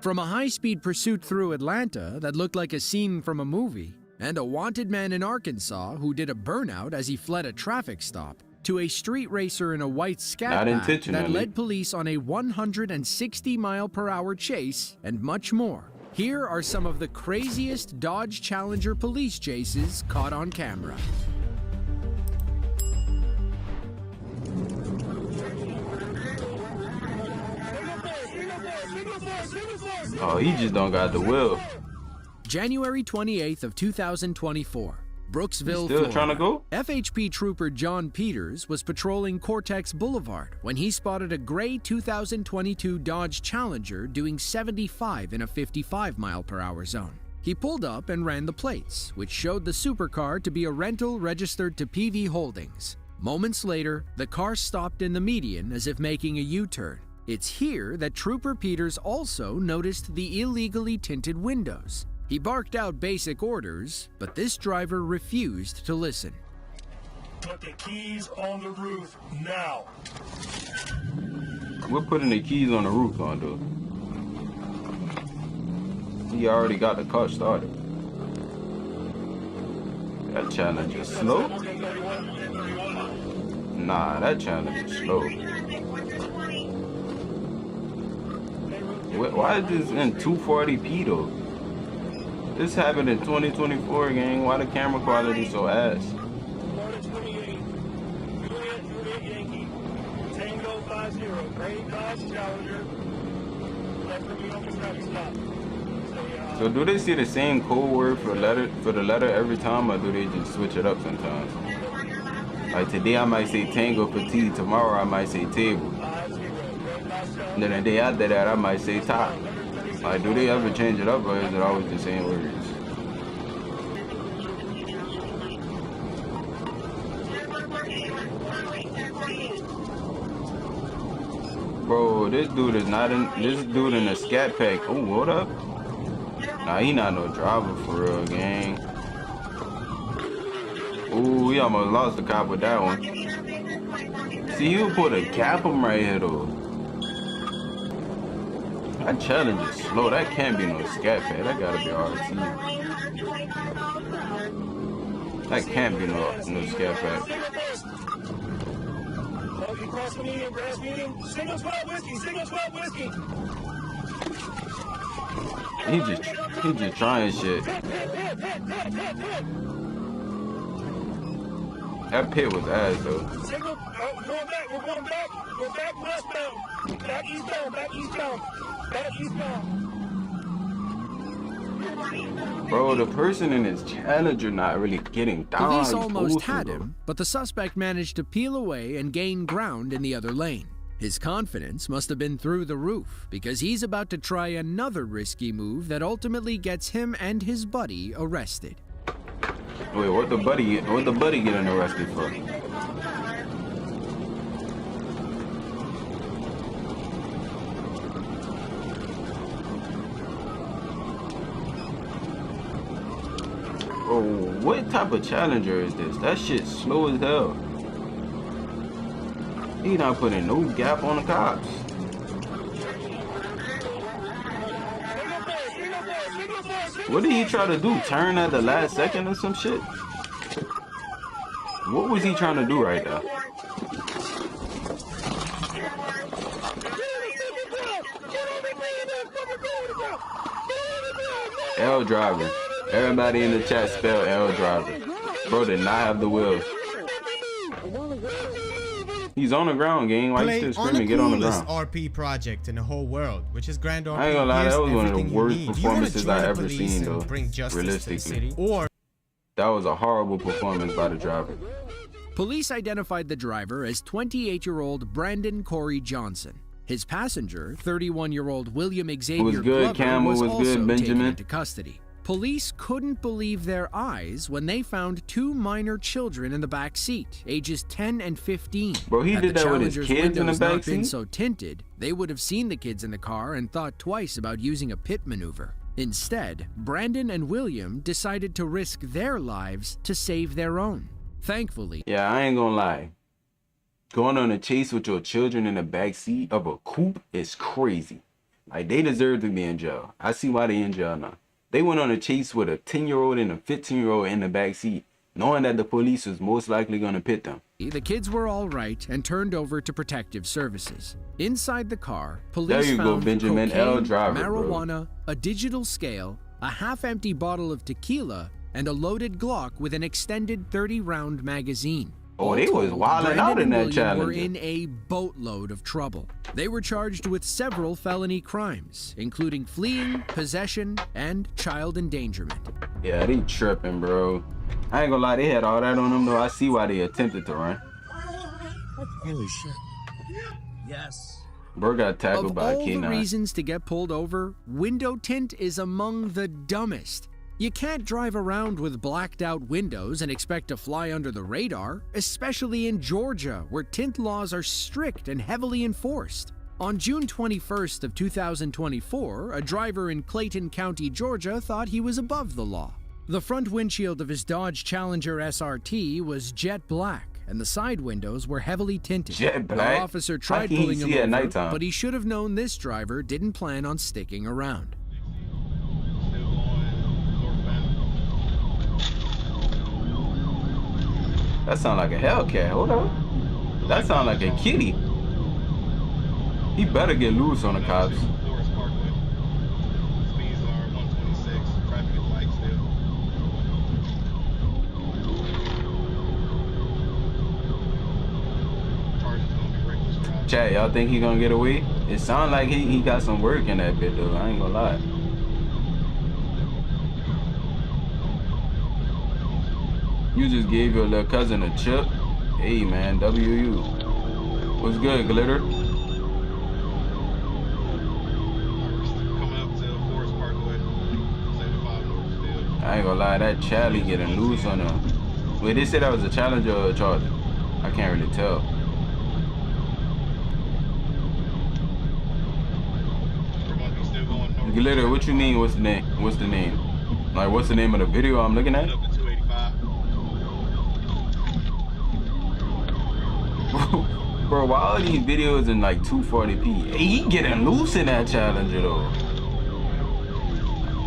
From a high-speed pursuit through Atlanta that looked like a scene from a movie, and a wanted man in Arkansas who did a burnout as he fled a traffic stop, to a street racer in a white scat pack that led police on a 160-mile-per-hour chase, and much more. Here are some of the craziest Dodge Challenger police chases caught on camera. Oh, he just don't got the will. January 28th of 2024. Brooksville, Still Florida. trying to go? FHP trooper John Peters was patrolling Cortex Boulevard when he spotted a gray 2022 Dodge Challenger doing 75 in a 55-mile-per-hour zone. He pulled up and ran the plates, which showed the supercar to be a rental registered to PV Holdings. Moments later, the car stopped in the median as if making a U-turn. It's here that Trooper Peters also noticed the illegally tinted windows. He barked out basic orders, but this driver refused to listen. Put the keys on the roof now. We're putting the keys on the roof, Londo. He already got the car started. That challenge is slow. Nah, that challenge is slow. Why is this in 240p though? This happened in 2024, gang. Why the camera quality so ass? Florida 28, Juliet Yankee, Tango 50, gray Dodge Challenger, left for New York traffic stop. So do they see the same code word for the letter every time, or do they just switch it up sometimes? Like today I might say tango for tea, tomorrow I might say table. And then the day after that I might say top. Like, do they ever change it up, or is it always the same words? Bro, this dude is not in. This dude in a scat pack. Oh, what up? Nah, he not no driver for real, gang. Ooh, he almost lost the cop with that one. See, you put a cap him right here though. That challenge is slow. That can't be no scat pad. That gotta be RT. That can't be no scat pad. He just trying shit. That pit was ass though. We're back westbound. Back eastbound, back eastbound. Back eastbound. Bro, the person in his Challenger not really getting down. Police almost had him, but the suspect managed to peel away and gain ground in the other lane. His confidence must have been through the roof, because he's about to try another risky move that ultimately gets him and his buddy arrested. Wait, what the buddy getting arrested for? Oh, what type of Challenger is this? That shit's slow as hell. He not putting no gap on the cops. What did he try to do? Turn at the last second or some shit? What was he trying to do right there? L driver. Everybody in the chat spell L driver. Bro did not have the wheels. He's on the ground, gang. Why you still screaming? Get on the ground. RP project in the whole world, which is Grand RP. I ain't gonna lie, that was one of the worst performances I ever seen, though. Realistically, that was a horrible performance by the driver. Police identified the driver as 28-year-old Brandon Corey Johnson. His passenger, 31-year-old William Xavier Glover, was also taken into custody. Police couldn't believe their eyes when they found two minor children in the back seat, ages 10 and 15. Bro, he did that with his kids in the back seat? Been so tinted, they would have seen the kids in the car and thought twice about using a pit maneuver. Instead, Brandon and William decided to risk their lives to save their own. Thankfully, yeah, I ain't gonna lie. Going on a chase with your children in the back seat of a coupe is crazy. Like, they deserve to be in jail. I see why they in jail now. They went on a chase with a 10-year-old and a 15-year-old in the back seat, knowing that the police was most likely going to pit them. The kids were all right and turned over to protective services. Inside the car, There police you go, found Benjamin cocaine, L. Driver, marijuana, a digital scale, a half-empty bottle of tequila, and a loaded Glock with an extended 30-round magazine. Oh, they was wilding out in that challenge. Were in a boatload of trouble. They were charged with several felony crimes, including fleeing, possession, and child endangerment. Yeah, they tripping, bro. I ain't gonna lie, they had all that on them, though. I see why they attempted to run. Holy shit. Yes. Bro got tackled by a Of all the K9. reasons to get pulled over, window tint is among the dumbest. You can't drive around with blacked out windows and expect to fly under the radar, especially in Georgia, where tint laws are strict and heavily enforced. On June 21st of 2024, a driver in Clayton County, Georgia, thought he was above the law. The front windshield of his Dodge Challenger SRT was jet black, and the side windows were heavily tinted. Jet black? The officer How tried can he pulling him see at over, nighttime? but he should have known this driver didn't plan on sticking around. That sound like a Hellcat. Hold up. That sound like a kitty. He better get loose on the cops. Forest Parkway. Speeds are 126. Traffic is light still. Charge is gonna be reckless driving. Chat, y'all think he gonna get away? It sound like he got some work in that bit, though. I ain't gonna lie. You just gave your little cousin a chip. Hey, man, WU. What's good, Glitter? Coming up to Forest Parkway. 75 north still. I ain't gonna lie, that Charlie getting loose on him. Wait, they said that was a Challenger or a Charger? I can't really tell. Everyone still going north. Glitter, what you mean? What's the name? What's the name? Like, what's the name of the video I'm looking at? Up to 285. Bro, why all these videos in like 240p? Hey, he getting loose in that Challenger though.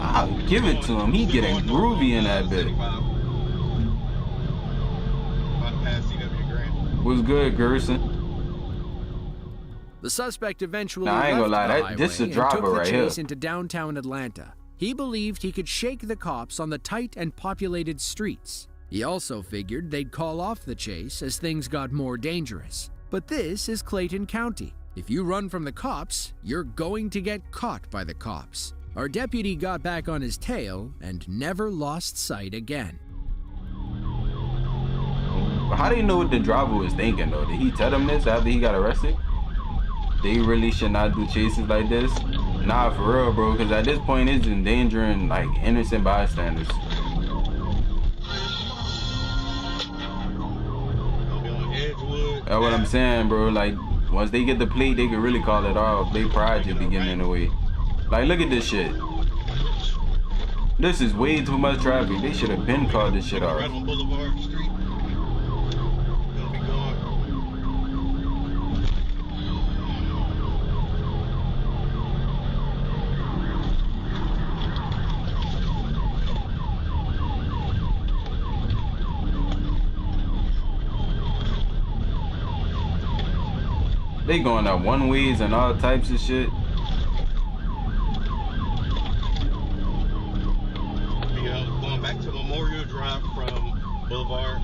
I'll give it to him. He getting groovy in that bit. About to pass CW Grant. What's good, Gerson? The suspect eventually Nah, I ain't left gonna lie, the that- this highway a driver and took the right here. chase into downtown Atlanta. He believed he could shake the cops on the tight and populated streets. He also figured they'd call off the chase as things got more dangerous. But this is Clayton County. If you run from the cops, you're going to get caught by the cops. Our deputy got back on his tail and never lost sight again. How do you know what the driver was thinking though? Did he tell them this after he got arrested? They really should not do chases like this? Nah, for real, bro, because at this point it's endangering like innocent bystanders. Gonna be on Edgewood. That's what I'm saying, bro. Like, once they get the plate, they can really call it off. They pride just be getting in the way. Like, look at this shit. This is way too much traffic. They should have been called this shit off. Right on Boulevard Street. Gonna be going. They going up one ways and all types of shit. Going back to Memorial Drive from Boulevard.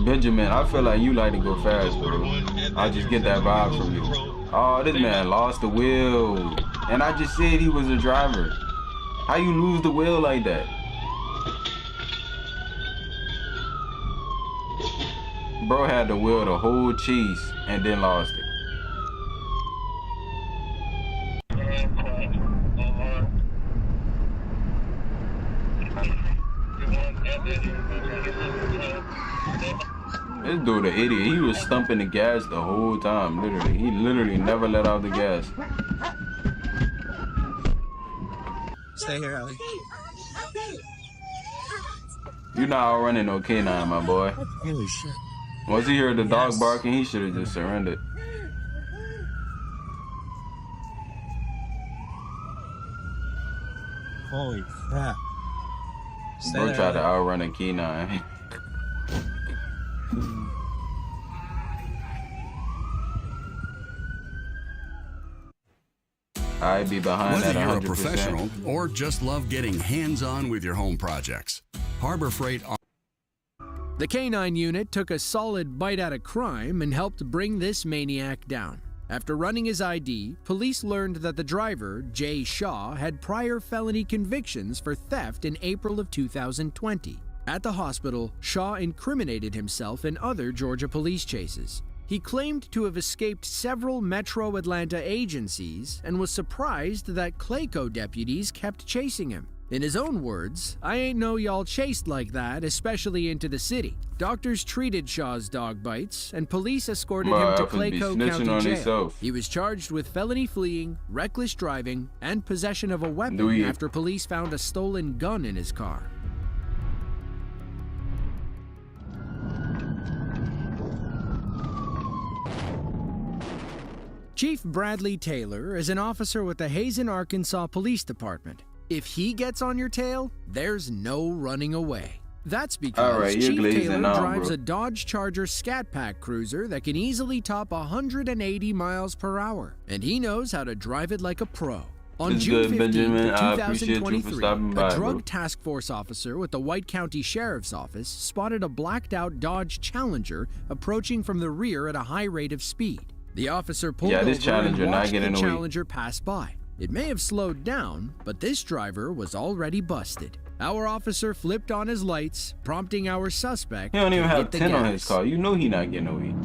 Benjamin, I feel like you like to go fast, bro. I just get that vibe from you. Oh, this man lost the wheel. And I just said he was a driver. How you lose the wheel like that? Bro had the wheel the whole chase and then lost it. This dude an idiot. He was stumping the gas the whole time, literally. He literally never let out the gas. Stay here, Ellie. You not out running no K9, my boy. Holy shit. Once he heard the dog barking, he should have just surrendered. Holy crap. Stay Bro there, tried to Alex. outrun a K9. I'd be behind Whether that you're a 100%. professional or just love getting hands-on with your home projects, Harbor Freight. The K9 unit took a solid bite out of crime and helped bring this maniac down. After running his ID, police learned that the driver, Jay Shaw, had prior felony convictions for theft in April of 2020. At the hospital, Shaw incriminated himself in other Georgia police chases. He claimed to have escaped several Metro Atlanta agencies and was surprised that Clayco deputies kept chasing him. In his own words, "I ain't know y'all chased like that, especially into the city." Doctors treated Shaw's dog bites, and police escorted him to Motherfuckers be Clayco snitching County on Jail. themselves. He was charged with felony fleeing, reckless driving, and possession of a weapon Do you? after police found a stolen gun in his car. Chief Bradley Taylor is an officer with the Hazen, Arkansas Police Department. If he gets on your tail, there's no running away. That's because Alright, you're Chief glazing Taylor now, drives bro. a Dodge Charger Scat Pack cruiser that can easily top 180 miles per hour, and he knows how to drive it like a pro. On It's June good, 15, Benjamin. I appreciate you for 2023, stopping by, a bro. drug task force officer with the White County Sheriff's Office spotted a blacked-out Dodge Challenger approaching from the rear at a high rate of speed. The officer pulled Yeah, over this Challenger and not watched the getting away. Challenger pass by. It may have slowed down, but this driver was already busted. Our officer flipped on his lights, prompting our suspect He don't even to have hit the 10 on gas. his car. You know he not getting away.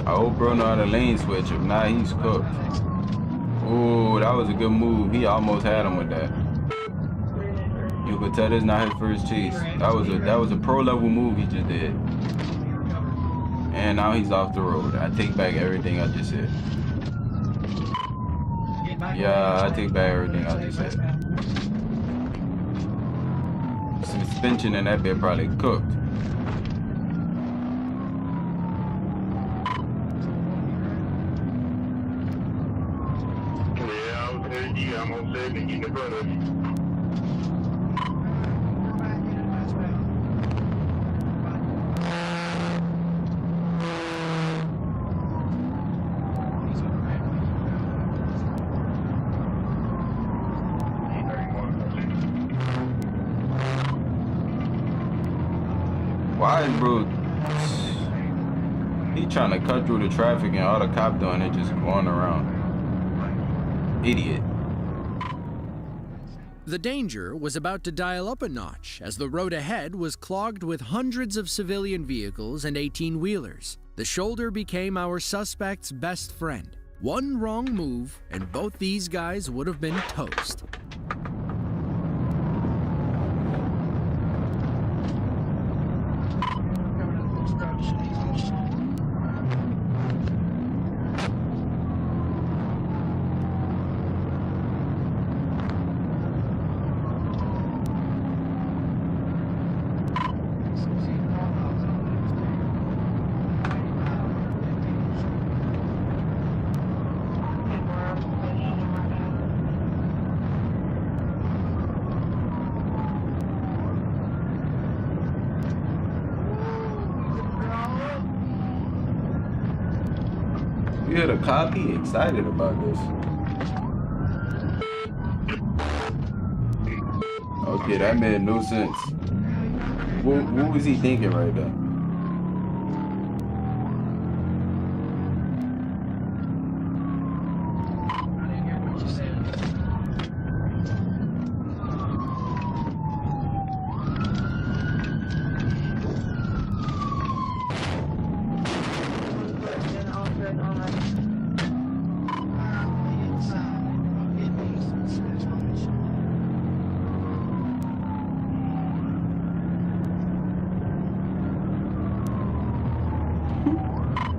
I hope bro know how to lane switch. If not, he's cooked. Ooh, that was a good move. He almost had him with that. You could tell this not his first chase. That was a pro level move he just did. And now he's off the road. I take back everything I just said. Yeah, I take back everything I just said. Suspension in that bit probably cooked. Yeah, I was telling you, I'm on 70 in the front of you. Why is bro? He trying to cut through the traffic and all the cop doing it just going around. Idiot. The danger was about to dial up a notch as the road ahead was clogged with hundreds of civilian vehicles and 18-wheelers. The shoulder became our suspect's best friend. One wrong move, and both these guys would have been toast. You hear the cop? He excited about this. Okay, that made no sense. What was he thinking right there?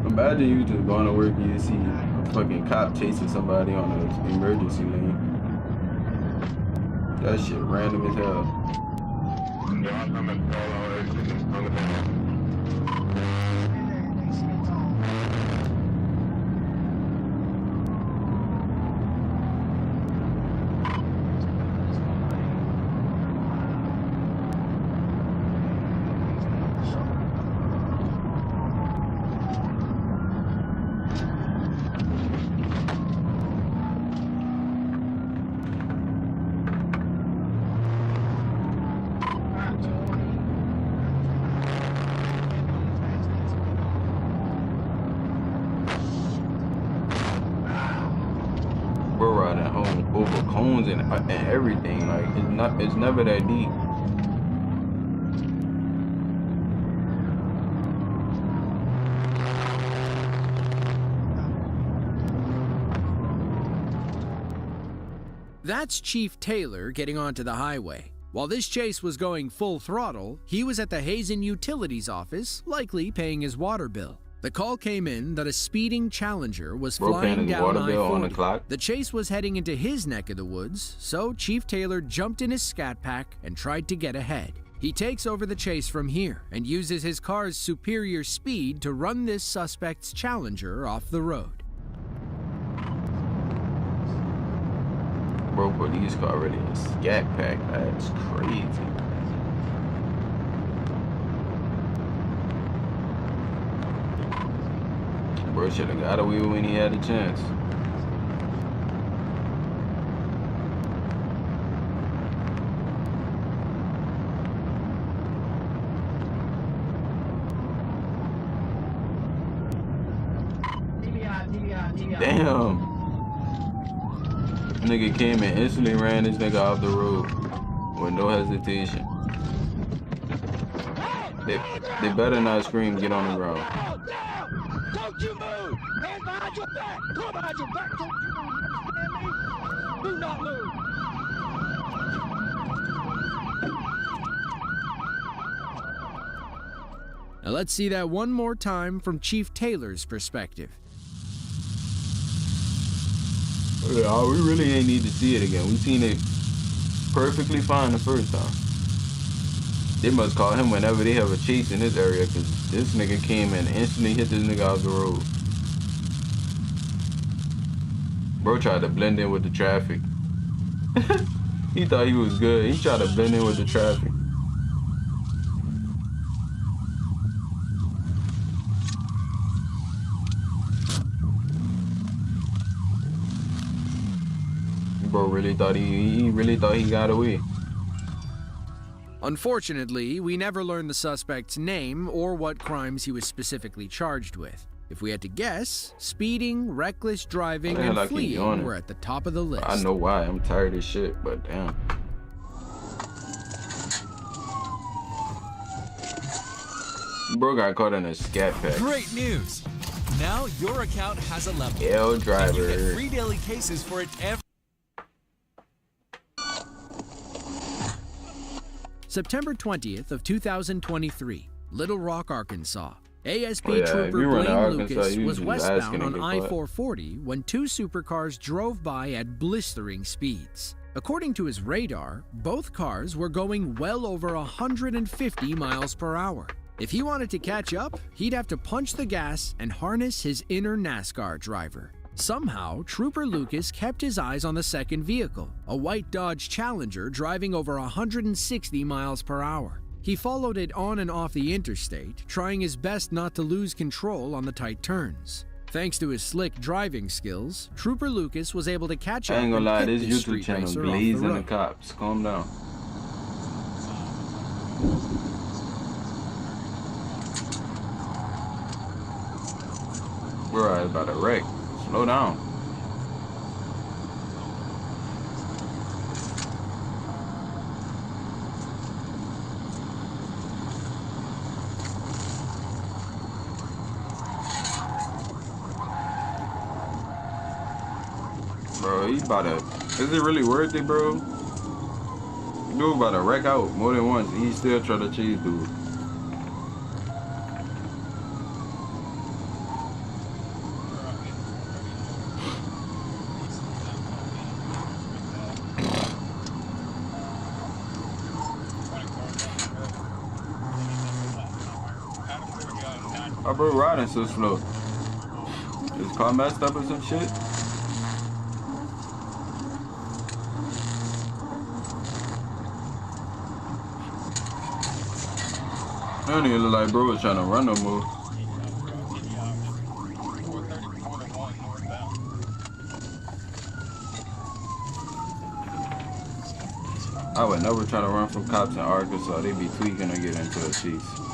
Imagine you just going to work and you see a fucking cop chasing somebody on an emergency lane. That shit random as hell. We're riding home over cones and everything. Like it's never that deep. That's Chief Taylor getting onto the highway. While this chase was going full throttle, he was at the Hazen Utilities office, likely paying his water bill. The call came in that a speeding Challenger was flying down I-40. The chase was heading into his neck of the woods, so Chief Taylor jumped in his Scat Pack and tried to get ahead. He takes over the chase from here and uses his car's superior speed to run this suspect's Challenger off the road. Bro, police car already in a Scat Pack. That's crazy. Bro should have got away when he had a chance. Damn. Nigga came and instantly ran this nigga off the road with no hesitation. They better not scream, get on the ground. Don't you move! Hands behind your back! Come behind your back! Don't you move! You understand me? Do not move! Now let's see that one more time from Chief Taylor's perspective. Yeah, we really ain't need to see it again. We seen it perfectly fine the first time. They must call him whenever they have a chase in this area, because this nigga came and instantly hit this nigga off the road. Bro tried to blend in with the traffic. He thought he was good. He tried to blend in with the traffic. Bro really thought he really thought he got away. Unfortunately, we never learned the suspect's name or what crimes he was specifically charged with. If we had to guess, speeding, reckless driving, and fleeing were at the top of the list. I know why. I'm tired of shit, but damn. Bro got caught in a Scat Pack. Great news! Now your account has a level. L driver. And you get free daily cases for it every. September 20th of 2023, Little Rock, Arkansas. ASP Trooper Blaine Lucas was westbound on I-440 when two supercars drove by at blistering speeds. According to his radar, both cars were going well over 150 miles per hour. If he wanted to catch up, he'd have to punch the gas and harness his inner NASCAR driver. Somehow, Trooper Lucas kept his eyes on the second vehicle, a white Dodge Challenger driving over 160 miles per hour. He followed it on and off the interstate, trying his best not to lose control on the tight turns. Thanks to his slick driving skills, Trooper Lucas was able to catch up. I ain't gonna lie, and this hit this YouTube street channel racer blazing the cops. Calm down. We're about to wreck. Slow down. Bro, he about to... Is it really worth it, bro? Dude about to wreck out more than once. He still trying to chase dude. My bro riding so slow. His car messed up or some shit? I don't even look like bro was trying to run no more. I would never try to run from cops in Arkansas. They be tweaking to get into a chase.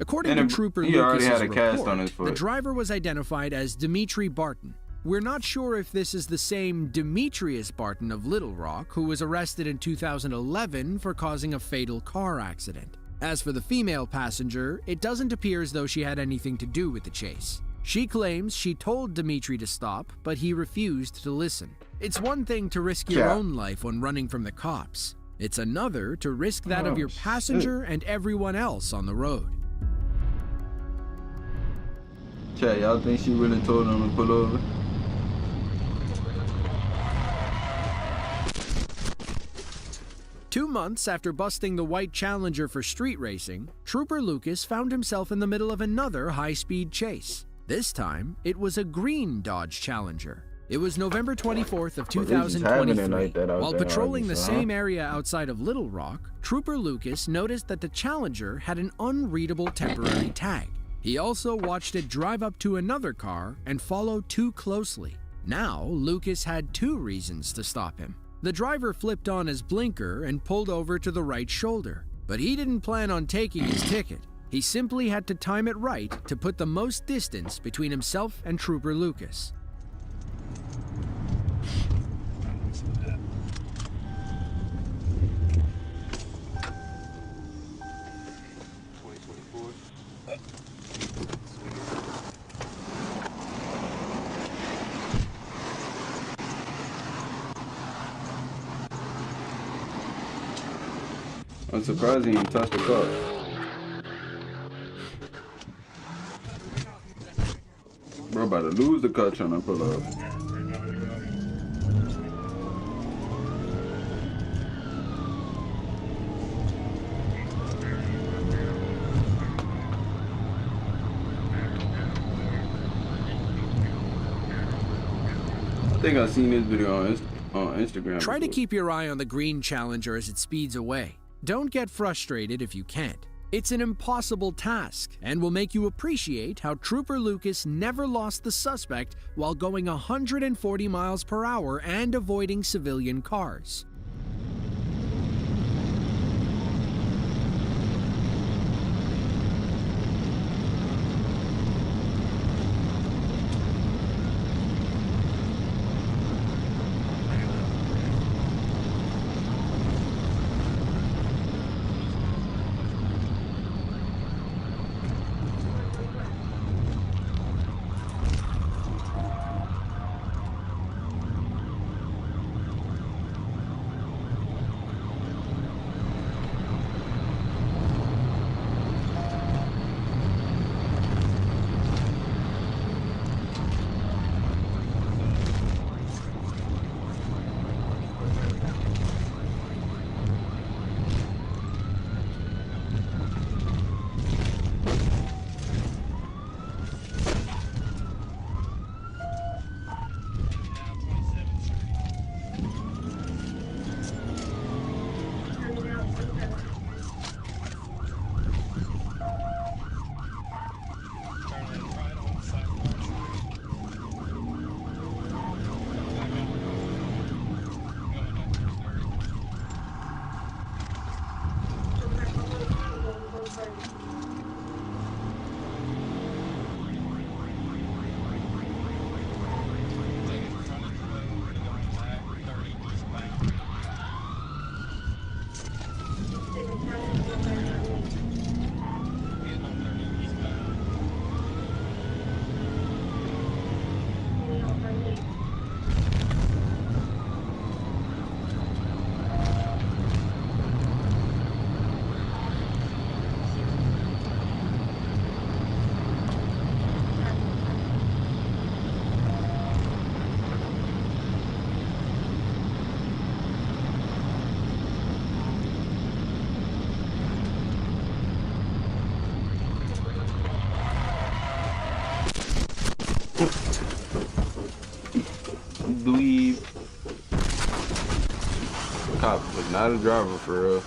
According to Trooper he already Lucas's had a cast report, on his foot. the driver was identified as Dimitri Barton. We're not sure if this is the same Demetrius Barton of Little Rock who was arrested in 2011 for causing a fatal car accident. As for the female passenger, it doesn't appear as though she had anything to do with the chase. She claims she told Dimitri to stop, but he refused to listen. It's one thing to risk your own life when running from the cops. It's another to risk that of your passenger and everyone else on the road. Chat, y'all think she really told him to pull over? Two months after busting the white Challenger for street racing, Trooper Lucas found himself in the middle of another high-speed chase. This time, it was a green Dodge Challenger. It was November 24th of 2023. While patrolling the same area outside of Little Rock, Trooper Lucas noticed that the Challenger had an unreadable temporary tag. He also watched it drive up to another car and follow too closely. Now, Lucas had two reasons to stop him. The driver flipped on his blinker and pulled over to the right shoulder, but he didn't plan on taking his ticket. He simply had to time it right to put the most distance between himself and Trooper Lucas. I'm surprised he didn't touch the car. Bro about to lose the car trying to pull up. I think I've seen this video on Instagram. Try to before. keep your eye on the green Challenger as it speeds away. Don't get frustrated if you can't. It's an impossible task and will make you appreciate how Trooper Lucas never lost the suspect while going 140 miles per hour and avoiding civilian cars. not a driver for real.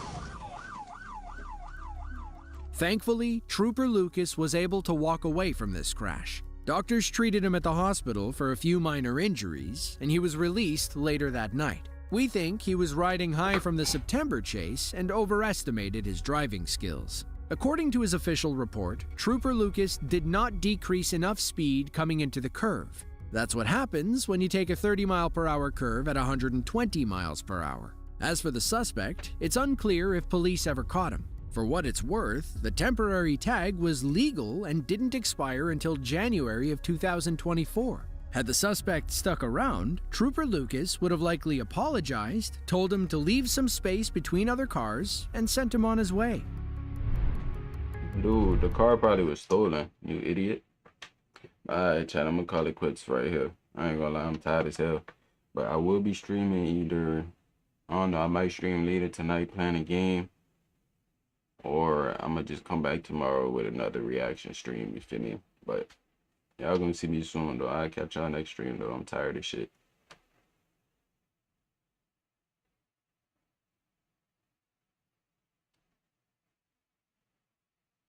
Thankfully, Trooper Lucas was able to walk away from this crash. Doctors treated him at the hospital for a few minor injuries, and he was released later that night. We think he was riding high from the September chase and overestimated his driving skills. According to his official report, Trooper Lucas did not decrease enough speed coming into the curve. That's what happens when you take a 30-mile-per-hour curve at 120 miles per hour. As for the suspect, it's unclear if police ever caught him. For what it's worth, the temporary tag was legal and didn't expire until January of 2024. Had the suspect stuck around, Trooper Lucas would have likely apologized, told him to leave some space between other cars, and sent him on his way. Dude, the car probably was stolen, you idiot. Alright, chat, I'm gonna call it quits right here. I ain't gonna lie, I'm tired as hell. But I will be streaming either, I don't know, I might stream later tonight playing a game. Or I'm gonna just come back tomorrow with another reaction stream, you feel me? But y'all gonna see me soon though. I'll catch y'all next stream though. I'm tired of shit.